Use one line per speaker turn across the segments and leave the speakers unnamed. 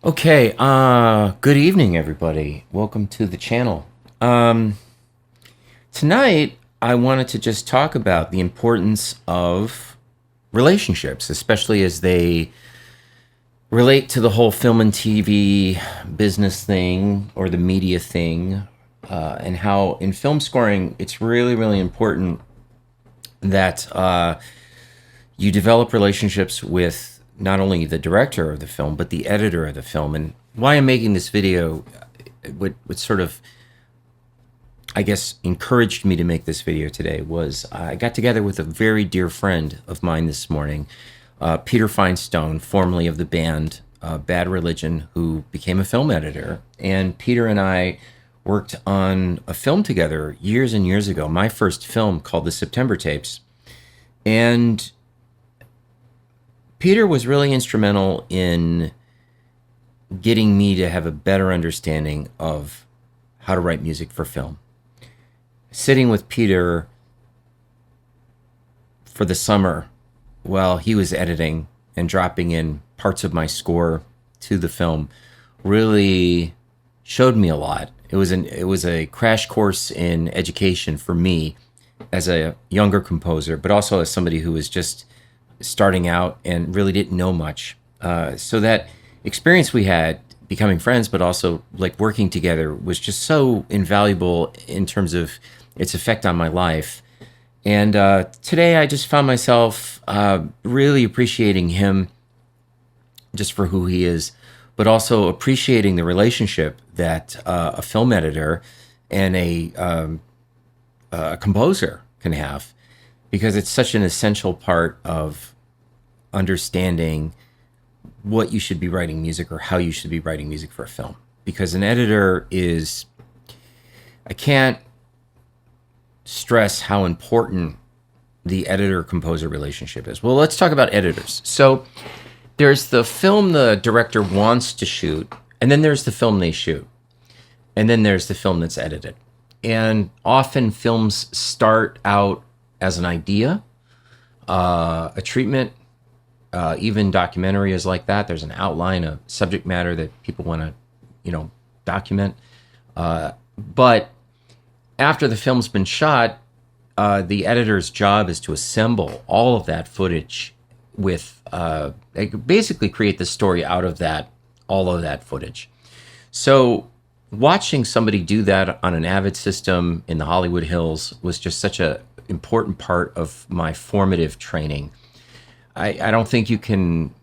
Okay, good evening, everybody. Welcome to the channel. Tonight, I wanted to just talk about the importance of relationships, especially as they relate to the whole film and TV business thing or the media thing, and how in film scoring, it's really, really important that you develop relationships with not only the director of the film, but the editor of the film. And why I'm making this video, what sort of, I guess, encouraged me to make this video today was I got together with a very dear friend of mine this morning, Peter Finestone, formerly of the band Bad Religion, who became a film editor. And Peter and I worked on a film together years and years ago, my first film called The September Tapes. And Peter was really instrumental in getting me to have a better understanding of how to write music for film. Sitting with Peter for the summer while he was editing and dropping in parts of my score to the film really showed me a lot. It was a crash course in education for me as a younger composer, but also as somebody who was just starting out and really didn't know much. So that experience we had becoming friends, but also like working together, was just so invaluable in terms of its effect on my life. And today I just found myself really appreciating him just for who he is, but also appreciating the relationship that a film editor and a composer can have, because it's such an essential part of understanding what you should be writing music or how you should be writing music for a film. Because an editor is, I can't stress how important the editor-composer relationship is. Well, let's talk about editors. So there's the film the director wants to shoot, and then there's the film they shoot, and then there's the film that's edited. And often films start out as an idea, a treatment, even documentary is like that. There's an outline, a subject matter that people want to, document. But after the film's been shot, the editor's job is to assemble all of that footage with, basically create the story out of that, all of that footage. So watching somebody do that on an Avid system in the Hollywood Hills was just such an important part of my formative training. I don't think you can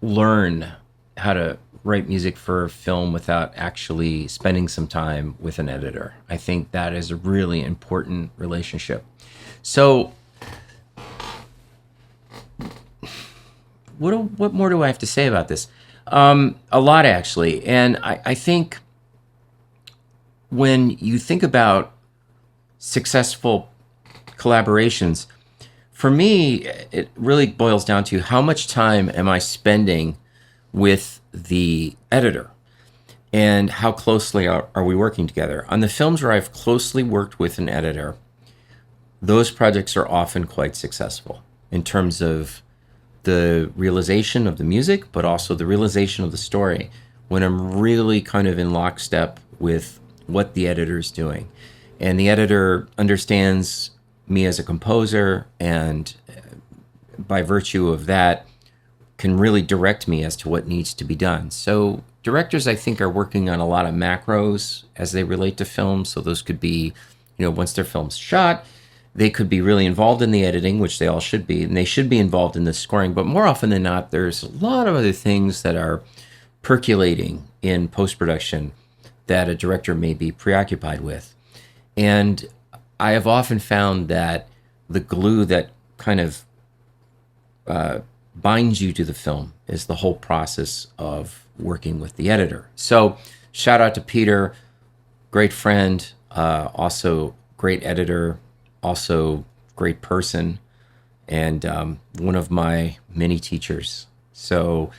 learn how to write music for film without actually spending some time with an editor. I think that is a really important relationship. So what more do I have to say about this? A lot, actually. And I think when you think about successful collaborations, for me, it really boils down to how much time am I spending with the editor and how closely are we working together. On the films where I've closely worked with an editor, those projects are often quite successful in terms of the realization of the music, but also the realization of the story, when I'm really kind of in lockstep with what the editor's doing. And the editor understands me as a composer, and by virtue of that can really direct me as to what needs to be done. So directors, I think, are working on a lot of macros as they relate to films. So those could be, once their film's shot, they could be really involved in the editing, which they all should be, and they should be involved in the scoring. But more often than not, there's a lot of other things that are percolating in post-production that a director may be preoccupied with. And I have often found that the glue that kind of binds you to the film is the whole process of working with the editor. So shout out to Peter, great friend, also great editor, also great person, and one of my many teachers. So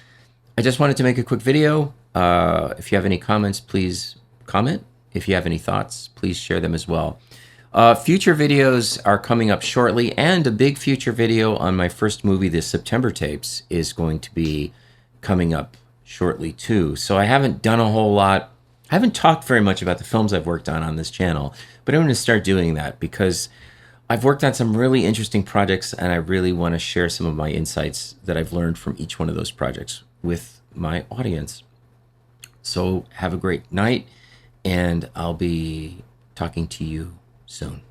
I just wanted to make a quick video. If you have any comments, please comment. If you have any thoughts, please share them as well. Future videos are coming up shortly, and a big future video on my first movie, The September Tapes, is going to be coming up shortly too. So I haven't done a whole lot. I haven't talked very much about the films I've worked on this channel, but I'm going to start doing that because I've worked on some really interesting projects and I really want to share some of my insights that I've learned from each one of those projects with my audience. So have a great night, and I'll be talking to you soon.